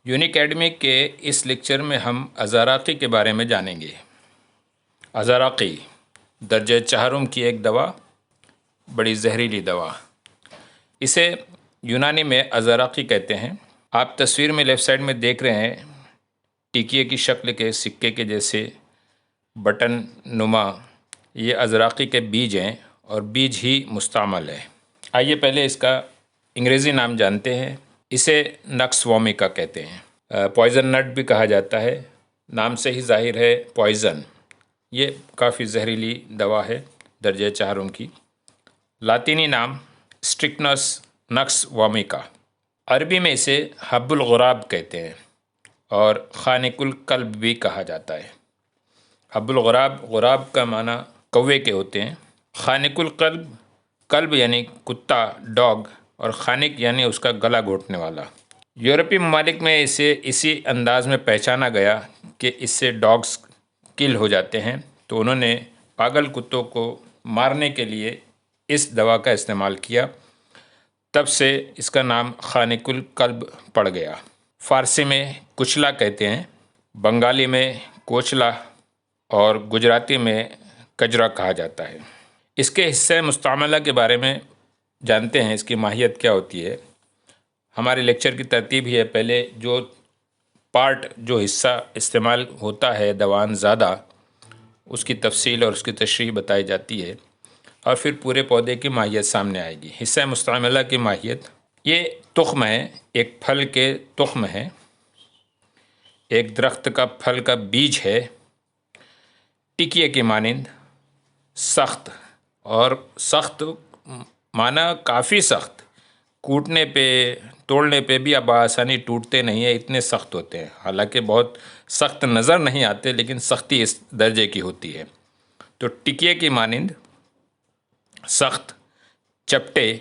यूनिकैडमी के इस लेक्चर में हम अज़ाराक़ी के बारे में जानेंगे। अज़ाराक़ी दर्जे चहारुम की एक दवा, बड़ी जहरीली दवा। इसे यूनानी में अज़ाराक़ी कहते हैं। आप तस्वीर में लेफ़्ट साइड में देख रहे हैं टिकिए की शक्ल के सिक्के के जैसे बटन नुमा, ये अज़ाराक़ी के बीज हैं और बीज ही मुस्तअमल है। आइए पहले इसका अंग्रेज़ी नाम जानते हैं। इसे नक्स वोमिका कहते हैं। पॉइज़न नट भी कहा जाता है। नाम से ही जाहिर है पॉइज़न। ये काफ़ी जहरीली दवा है दर्जे चहारुम की। लातीनी नाम स्ट्रिक्नस नक्स वोमिका। अरबी में इसे हब्बुल गुराब कहते हैं और खानिकुल कल्ब भी कहा जाता है। हब्बुल गुराब, गुराब का माना कौवे के होते हैं। खानिकुल कल्ब, कल्ब यानी कुत्ता, डॉग, और खानिक यानी उसका गला घोटने वाला। यूरोपीय ममालिक में इसे इसी अंदाज में पहचाना गया कि इससे डॉग्स किल हो जाते हैं, तो उन्होंने पागल कुत्तों को मारने के लिए इस दवा का इस्तेमाल किया। तब से इसका नाम खानिकुल कल्ब पड़ गया। फ़ारसी में कुचला कहते हैं, बंगाली में कोचला और गुजराती में कजरा कहा जाता है। इसके हिस्से मुस्तअमला के बारे में जानते हैं, इसकी माहियत क्या होती है। हमारे लेक्चर की तरतीब ही है, पहले जो हिस्सा इस्तेमाल होता है दवान ज़्यादा, उसकी तफसील और उसकी तशरीह बताई जाती है और फिर पूरे पौधे की माहियत सामने आएगी। हिस्सा मुस्तअमला की माहियत, ये तुख्म है, एक फल के तुख्म है, एक दरख्त का फल का बीज है, टिकिए की मानिंद सख्त, और सख्त माना काफ़ी सख्त, कूटने पे तोड़ने पे भी अब आसानी टूटते नहीं है, इतने सख्त होते हैं। हालांकि बहुत सख्त नज़र नहीं आते, लेकिन सख्ती इस दर्जे की होती है। तो टिकिए की मानिंद सख्त, चपटे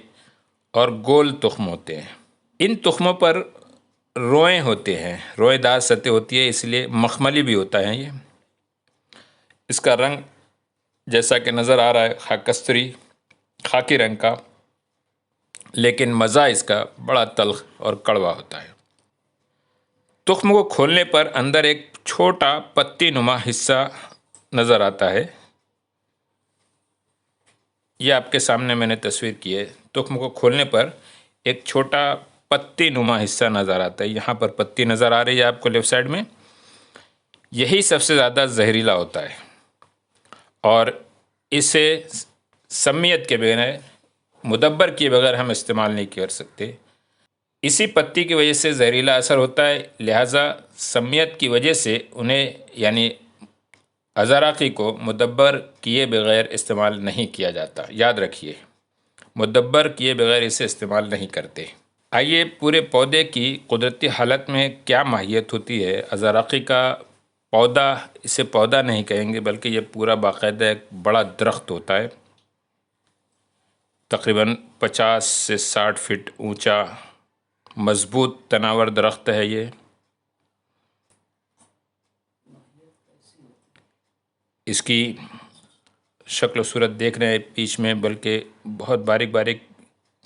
और गोल तुख्म होते हैं। इन तुख्मों पर रोएं होते हैं, रोएदार सतह होती है, इसलिए मखमली भी होता है। ये इसका रंग जैसा कि नज़र आ रहा है खाकस्तरी, खाकी रंग का, लेकिन मज़ा इसका बड़ा तल्ख और कड़वा होता है। तुख्म को खोलने पर अंदर एक छोटा पत्ती नुमा हिस्सा नज़र आता है। यह आपके सामने मैंने तस्वीर की है। तुख्म को खोलने पर एक छोटा पत्ती नुमा हिस्सा नज़र आता है। यहाँ पर पत्ती नज़र आ रही है आपको लेफ़्ट साइड में। यही सबसे ज़्यादा जहरीला होता है और इसे समियत के बगैर, मुदब्बर किए बगैर हम इस्तेमाल नहीं कर सकते। इसी पत्ती की वजह से जहरीला असर होता है, लिहाजा समियत की वजह से उन्हें यानी अज़ाराक़ी को मुदब्बर किए बगैर इस्तेमाल नहीं किया जाता। याद रखिए, मुदब्बर किए बगैर इसे इस्तेमाल नहीं करते। आइए पूरे पौधे की कुदरती हालत में क्या माहियत होती है। अज़ाराक़ी का पौधा, इसे पौधा नहीं कहेंगे बल्कि ये पूरा बाकायदा एक बड़ा दरख्त होता है, तकरीबन 50 से 60 फीट ऊंचा मजबूत तनावर दरख्त है। ये इसकी शक्ल सूरत देख रहे हैं बीच में, बल्कि बहुत बारीक बारीक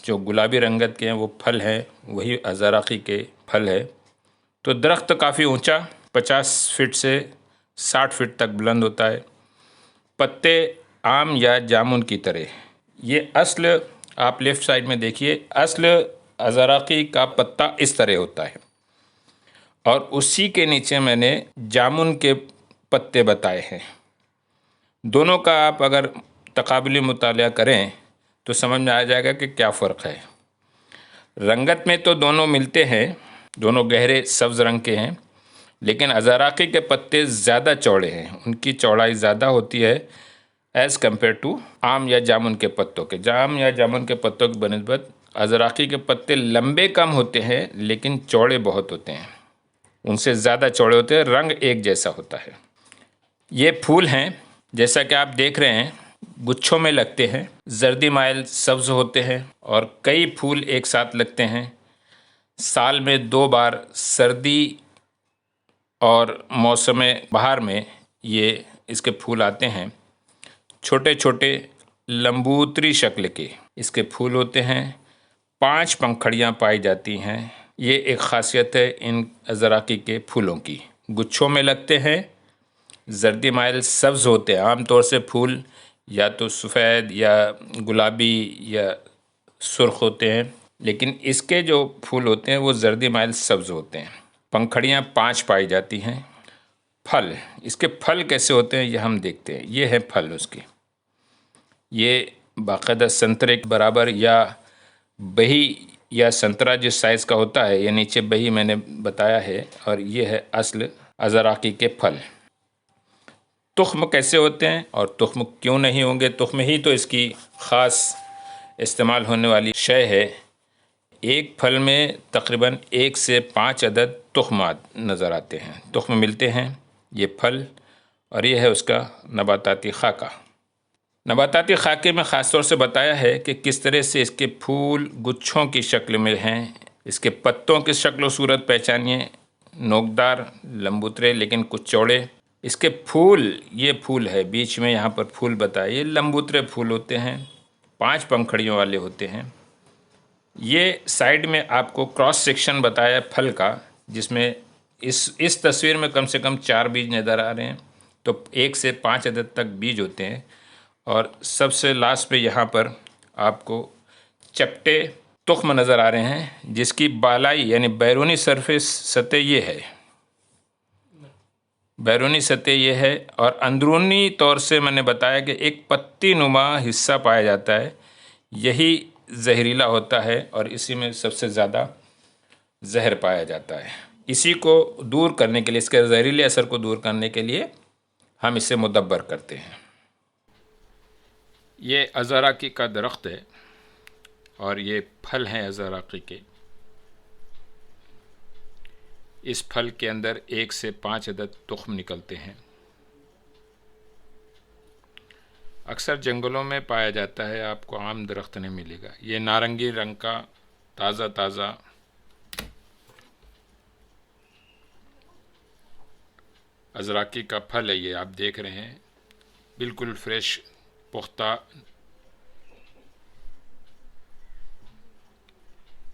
जो गुलाबी रंगत के हैं वो फल हैं, वही अज़ाराक़ी के फल है। तो दरख्त काफ़ी ऊंचा, 50 फीट से 60 फीट तक बुलंद होता है। पत्ते आम या जामुन की तरह। ये अस्ल आप लेफ़्ट साइड में देखिए, अस्ल अज़ाराक़ी का पत्ता इस तरह होता है और उसी के नीचे मैंने जामुन के पत्ते बताए हैं। दोनों का आप अगर तक़ाबुली मुतालिया करें तो समझ में आ जाएगा कि क्या फ़र्क है। रंगत में तो दोनों मिलते हैं, दोनों गहरे सब्ज़ रंग के हैं, लेकिन अज़ाराक़ी के पत्ते ज़्यादा चौड़े हैं, उनकी चौड़ाई ज़्यादा होती है एज़ कम्पेयर टू आम या जामुन के पत्तों के। जाम या जामुन के पत्तों की बनिस्बत अज़ाराक़ी के पत्ते लंबे कम होते हैं, लेकिन चौड़े बहुत होते हैं, उनसे ज़्यादा चौड़े होते हैं, रंग एक जैसा होता है। ये फूल हैं, जैसा कि आप देख रहे हैं, गुच्छों में लगते हैं, जर्दी माइल सब्ज़ होते हैं और कई फूल एक साथ लगते हैं। साल में 2 बार सर्दी और मौसम बहार में ये इसके फूल आते हैं। छोटे छोटे लंबूतरी शक्ल के इसके फूल होते हैं। 5 पंखड़ियाँ पाई जाती हैं ये एक ख़ासियत है इन अज़राक़ी के फूलों की। गुच्छों में लगते हैं, जर्दी माइल सब्ज़ होते हैं। आम तौर से फूल या तो सफ़ेद या गुलाबी या सुर्ख होते हैं, लेकिन इसके जो फूल होते हैं वो जर्दी माइल सब्ज़ होते हैं। पंखड़ियाँ 5 पाई जाती हैं। फल, इसके फल कैसे होते हैं ये हम देखते हैं। ये है फल उसके, ये बाकायदा संतरे के बराबर या बही या संतरा जिस साइज़ का होता है, ये नीचे बही मैंने बताया है, और ये है असल अज़राक़ी के फल। तुख्म कैसे होते हैं और तुख्म क्यों नहीं होंगे? तुख्म ही तो इसकी ख़ास इस्तेमाल होने वाली शय है। एक फल में तकरीबन 1 से 5 अदद तुख्मात नज़र आते हैं, तुख्म मिलते हैं, ये फल, और ये है उसका नबाताती खाका। नबाताती खाके में ख़ास तौर से बताया है कि किस तरह से इसके फूल गुच्छों की शक्ल में हैं। इसके पत्तों की शक्ल और सूरत पहचानिए, नोकदार, लंबुतरे लेकिन कुछ चौड़े। इसके फूल, ये फूल है बीच में यहाँ पर फूल बताए, ये लंबुतरे फूल होते हैं, 5 पंखड़ियों वाले होते हैं। ये साइड में आपको क्रॉस सेक्शन बताया फल का, जिसमें इस तस्वीर में कम से कम 4 बीज नज़र आ रहे हैं, तो 1 से 5 अदद तक बीज होते हैं। और सबसे लास्ट पे यहाँ पर आपको चपटे तुख्म नज़र आ रहे हैं, जिसकी बालाई यानी बैरूनी सरफेस सतह ये है, बैरूनी सतह ये है, और अंदरूनी तौर से मैंने बताया कि एक पत्ती नुमा हिस्सा पाया जाता है, यही जहरीला होता है और इसी में सबसे ज़्यादा जहर पाया जाता है। इसी को दूर करने के लिए, इसके जहरीले असर को दूर करने के लिए हम इसे मुदब्बर करते हैं। ये अज़राक़ी का दरख्त है और ये फल हैं अज़राक़ी के। इस फल के अंदर 1 से 5 अदद तुख्म निकलते हैं। अक्सर जंगलों में पाया जाता है, आपको आम दरख्त नहीं मिलेगा। ये नारंगी रंग का ताज़ा ताज़ा अज़राक़ी का फल है, ये आप देख रहे हैं, बिल्कुल फ्रेश पुख्ता।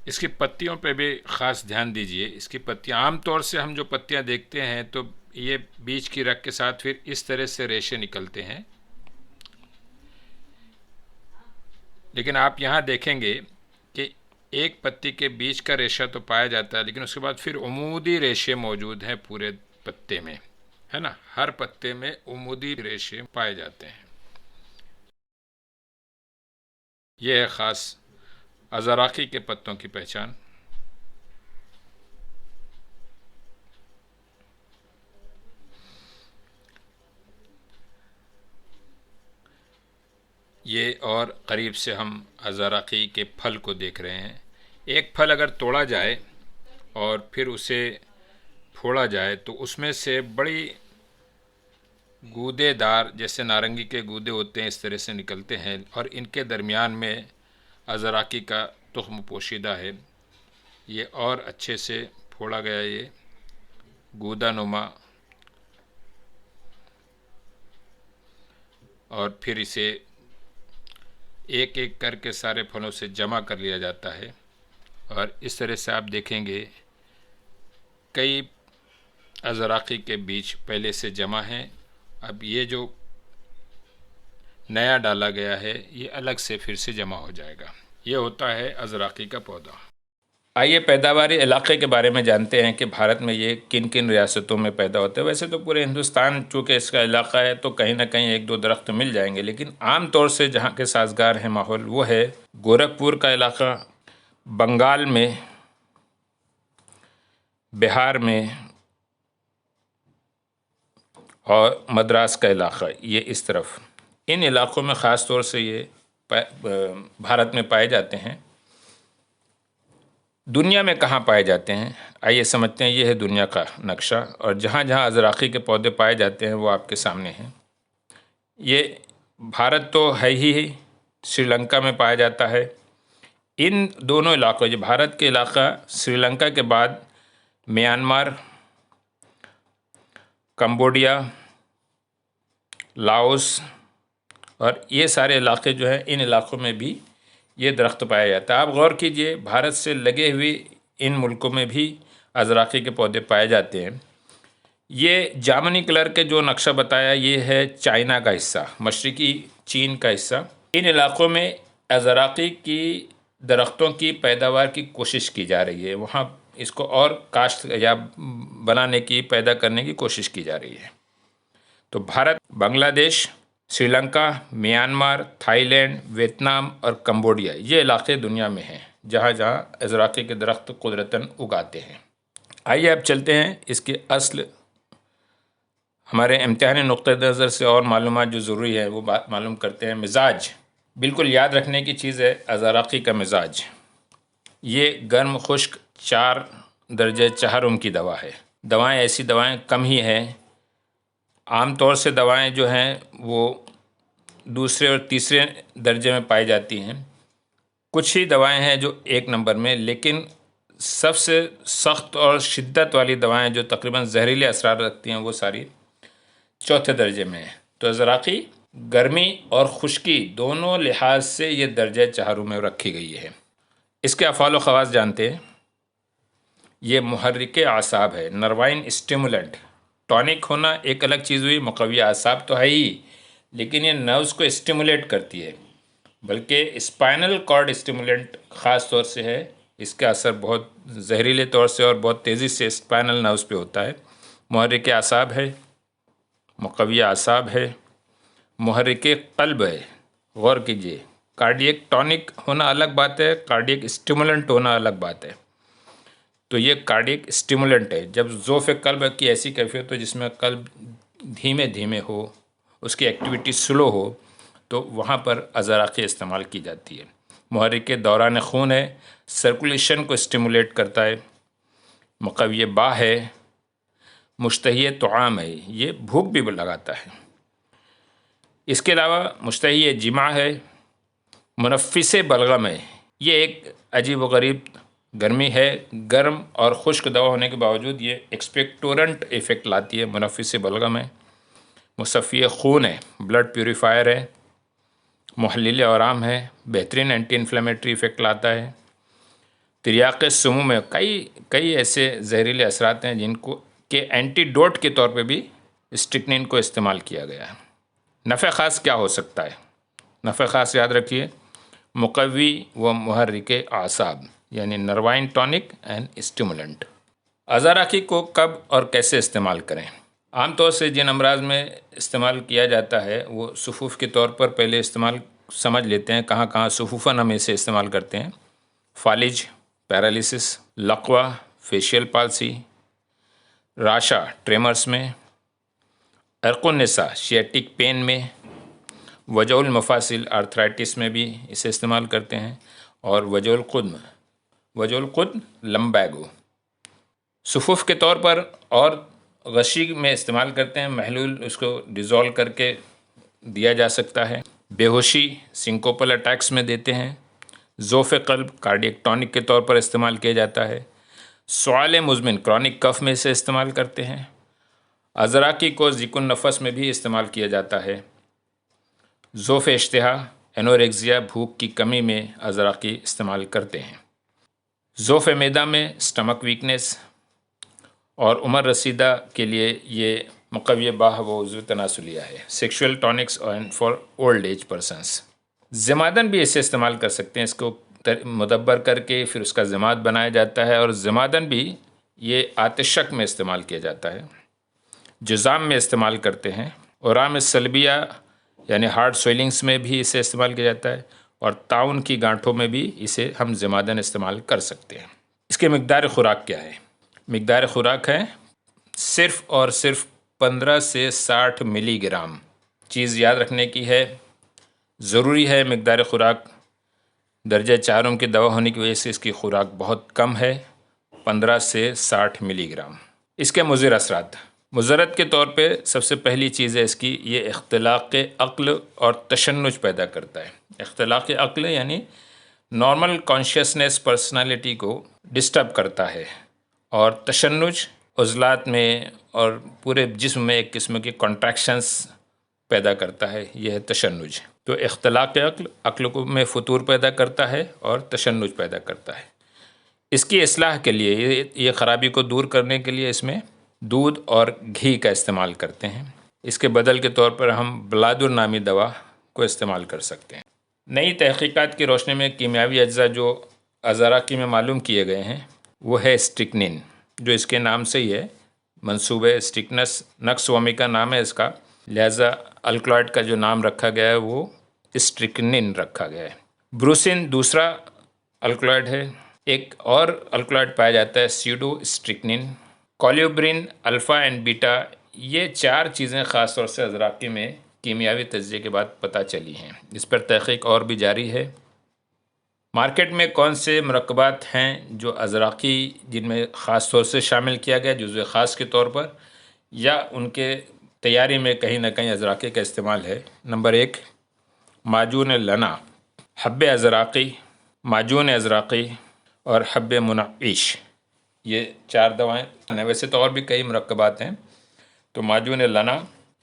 इसकी पत्तियों पे भी ख़ास ध्यान दीजिए। इसकी पत्तियाँ, आम तौर से हम जो पत्तियाँ देखते हैं तो ये बीज की रख के साथ फिर इस तरह से रेशे निकलते हैं, लेकिन आप यहाँ देखेंगे कि एक पत्ती के बीच का रेशा तो पाया जाता है, लेकिन उसके बाद फिर उमूदी रेशे मौजूद हैं पूरे पत्ते में, है ना। हर पत्ते में उमूदी रेशे पाए जाते हैं। यह है ख़ास अज़राक़ी के पत्तों की पहचान। ये और करीब से हम अज़राक़ी के फल को देख रहे हैं। एक फल अगर तोड़ा जाए और फिर उसे फोड़ा जाए तो उसमें से बड़ी गूदेदार, जैसे नारंगी के गूदे होते हैं, इस तरह से निकलते हैं, और इनके दरमियान में अज़राक़ी का तुख्म पोशीदा है। ये और अच्छे से फोड़ा गया, ये गूदा नुमा, और फिर इसे एक एक करके सारे फलों से जमा कर लिया जाता है। और इस तरह से आप देखेंगे कई अज़राक़ी के बीज पहले से जमा हैं। अब ये जो नया डाला गया है ये अलग से फिर से जमा हो जाएगा। ये होता है अज़राक़ी का पौधा। आइए पैदावारी इलाके के बारे में जानते हैं कि भारत में ये किन किन रियासतों में पैदा होते हैं। वैसे तो पूरे हिंदुस्तान चूँकि इसका इलाका है तो कहीं ना कहीं 1-2 दरख्त मिल जाएंगे, लेकिन आम तौर से जहाँ के साजगार है माहौल वो है गोरखपुर का इलाका, बंगाल में, बिहार में और मद्रास का इलाका, ये इस तरफ। इन इलाक़ों में ख़ास तौर से ये भारत में पाए जाते हैं। दुनिया में कहाँ पाए जाते हैं आइए समझते हैं। ये है दुनिया का नक्शा, और जहाँ जहाँ अज़राक़ी के पौधे पाए जाते हैं वो आपके सामने हैं। ये भारत तो है ही, श्रीलंका में पाया जाता है। इन दोनों इलाक़ों, ये भारत के इलाका, श्रीलंका के बाद म्यांमार, कंबोडिया, लाओस, और ये सारे इलाके जो हैं, इन इलाक़ों में भी ये दरख्त पाया जाता है। आप गौर कीजिए, भारत से लगे हुए इन मुल्कों में भी अज़राक़ी के पौधे पाए जाते हैं। ये जामुनी कलर के जो नक्शा बताया, ये है चाइना का हिस्सा, मशरक़ी चीन का हिस्सा। इन इलाक़ों में अज़राक़ी की दरख्तों की पैदावार की कोशिश की जा रही है, वहाँ इसको और काश्त या बनाने की, पैदा करने की कोशिश की जा रही है। तो Bharat, Bangladesh, Sri Lanka, Myanmar, Thailand, Vietnam और कंबोडिया, ये इलाके दुनिया में हैं जहाँ जहाँ अज़राक़ी के दरख्त कुदरतन उगाते हैं। आइए अब चलते हैं इसके असल, हमारे इम्तिहानी नुक्ते नज़र से और मालूमात जो ज़रूरी है वो बात मालूम करते हैं। मिजाज बिल्कुल याद रखने की चीज़ है। अज़राक़ी का मिजाज ये गर्म खुश्क 4 दर्जे चहरुम की दवा है। दवाएं, ऐसी दवाएं कम ही हैं। आम तौर से दवाएं जो हैं वो दूसरे और तीसरे दर्जे में पाई जाती हैं। कुछ ही दवाएं हैं जो 1 नंबर में, लेकिन सबसे सख्त और शिद्दत वाली दवाएं जो तकरीबन जहरीले असरार रखती हैं वो सारी 4थे दर्जे में है। तो अज़राक़ी गर्मी और खुश्की दोनों लिहाज से ये दर्जा चहरुम में रखी गई है। इसके अफ़ाल व ख़वास जानते हैं। ये मुहर्रिके आसाब है, नर्वाइन स्टिमुलेंट। टॉनिक होना एक अलग चीज़ हुई, मुक़व्वी आसाब तो है ही, लेकिन ये नर्व्स को स्टिमुलेट करती है, बल्कि स्पाइनल कॉर्ड स्टिमुलेंट ख़ास तौर से है। इसका असर बहुत जहरीले तौर से और बहुत तेज़ी से स्पाइनल नर्व्स पे होता है। मुहर्रिके आसाब है, मुक़व्वी आसाब है, मुहर्रिके क़ल्ब है। गौर कीजिए, कार्डियक टॉनिक होना अलग बात है, कार्डियक स्टिमुलेंट होना अलग बात है। तो ये कार्डियक स्टिमुलेंट है। जब ज़ोफ़ क़ल्ब की ऐसी कैफियत हो जिसमें क़ल्ब धीमे धीमे हो, उसकी एक्टिविटी स्लो हो, तो वहाँ पर अज़राक़ी इस्तेमाल की जाती है। मुहर्रिके दौरान खून है, सर्कुलेशन को स्टिमुलेट करता है। मुक़व्वी बा है, मुश्तही तआम है, ये भूख भी लगाता है। इसके अलावा मुश्तही जिमा है, मुनफ़्फ़िस बलगम है। ये एक अजीब व गरीब गर्मी है। गर्म और खुश्क दवा होने के बावजूद ये एक्सपेक्टोरेंट इफ़ेक्ट लाती है। मुनफ़्फ़िस बलगम है, मुसफ़्फ़ी खून है, ब्लड प्यूरीफायर है, मुहल्लिल आराम है, बेहतरीन एंटी इन्फ्लेमेटरी इफ़ेक्ट लाता है। तिर्याक़ सुमूम में कई ऐसे जहरीले असरात हैं जिनको के एंटीडोट के तौर पे भी स्ट्रिक्निन को इस्तेमाल किया गया है। नफ़े ख़ास क्या हो सकता है? नफ़े ख़ास याद रखिए, मुक़व्वी व मुहर्रिके आसाब, यानी नर्वाइन टॉनिक एंड स्टिमुलेंट। अज़राक़ी को कब और कैसे इस्तेमाल करें? आम तौर से जिन अमराज में इस्तेमाल किया जाता है वो सुफ़ूफ़ के तौर पर पहले इस्तेमाल समझ लेते हैं। कहाँ कहाँ सुफ़ूफ़न हम इसे इस्तेमाल करते हैं। फालिज, पैरालिसिस, लक़वा, फेशियल पाल्सी, राशा ट्रेमर्स में, अर्क़ुन्निसा शियाटिक पेन में, वजउल मफासिल आर्थराइटिस में भी इसे इस्तेमाल करते हैं, और वजउल क़ुद्म लम्बैगो सुफ़ूफ़ के तौर पर और गशी में इस्तेमाल करते हैं। महलूल उसको डिज़ोल्व करके दिया जा सकता है। बेहोशी सिंकोपल अटैक्स में देते हैं। ज़ोफ़ क़ल्ब कार्डियक टॉनिक के तौर पर इस्तेमाल किया जाता है। सवाल मुज़मिन क्रॉनिक कफ़ में इसे इस्तेमाल करते हैं। अज़राक़ी को ज़िकुन नफ़स में भी इस्तेमाल किया जाता है। ज़ोफ़ इश्तिहा, एनोरेक्सिया, भूख की कमी में अज़राक़ी इस्तेमाल करते हैं। ज़ोफ़ मैदा में स्टमक वीकनेस, और उम्र रसीदा के लिए ये मुक़व्वी बाह व उज़्व तनासुलिया है। Sexual tonics and for old age persons. ज़मादन भी इसे इस्तेमाल कर सकते हैं। इसको मुदब्बर करके फिर उसका ज़माद बनाया जाता है, और ज़मादन भी ये आतिशक में इस्तेमाल किया जाता है। जुज़ाम में इस्तेमाल करते हैं। औराम सलबिया यानी हार्ट स्वेलिंग्स में भी इसे इस्तेमाल किया जाता है, और ताउन की गांठों में भी इसे हम ज़मादन इस्तेमाल कर सकते हैं। इसके मिक़दार ख़ुराक क्या है? मिक़दार ख़ुराक है सिर्फ़ और सिर्फ 15 से 60 मिलीग्राम। चीज़ याद रखने की है, ज़रूरी है मिक़दार ख़ुराक। दर्जा चारों की दवा होने की वजह से इसकी ख़ुराक बहुत कम है, 15 से 60 मिलीग्राम। इसके मुज़िर असरात, मुज़रत के तौर पे सबसे पहली चीज़ है इसकी, ये इख्तिलाक़ अक़्ल और तशन्नुज पैदा करता है। इख्तिलाक़ अक़्ल यानी नॉर्मल कॉन्शियसनेस पर्सनालिटी को डिस्टर्ब करता है, और तशन्नुज उज़लात में और पूरे जिस्म में एक किस्म के कॉन्ट्रैक्शंस पैदा करता है। यह है तशन्नुज। तो इख्तिलाक़ अक़्ल को में फ़ुतूर पैदा करता है और तशन्नुज पैदा करता है। इसकी इस्लाह के लिए, ये ख़राबी को दूर करने के लिए इसमें दूध और घी का इस्तेमाल करते हैं। इसके बदल के तौर पर हम ब्लादुर नामी दवा को इस्तेमाल कर सकते हैं। नई तहक़ीक़ात की रोशनी में कीमियावी अज्जा जो अज़राक़ी में मालूम किए गए हैं वो है स्ट्रिक्निन, जो इसके नाम से ही है, मंसूबे स्टिकनस नक्सवमी का नाम है इसका, लिहाजा अल्कलॉइड का जो नाम रखा गया है वो स्ट्रिक्निन रखा गया है। ब्रूसिन दूसरा अल्कलॉइड है। एक और अल्कलॉइड पाया जाता है pseudo strychnine. Colubrine, alpha and beta, ये 4 चीज़ें ख़ास तौर से अज़राक़ी में कीमियावी तज्ज़िये के बाद पता चली हैं। इस पर तहक़ीक़ और भी जारी है। मार्केट में कौन से मरकबात हैं जो अज़राक़ी, जिनमें ख़ास तौर से शामिल किया गया जुज़्व ख़ास के तौर पर, या उनके तैयारी में कहीं ना कहीं अज़राक़ी का इस्तेमाल है। नंबर 1, माजून लना, हब्बे अज़राक़ी, माजून अज़राक़ी और हब्बे मुनईश, ये 4 दवाएँ हैं। वैसे तो और भी कई मरकबात हैं, तो माजून लना,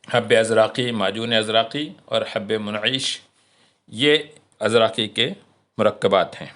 हब्बे अज़राक़ी, माजून अज़राक़ी और हब्बे मुनईश, ये अज़राक़ी के मरकबात हैं।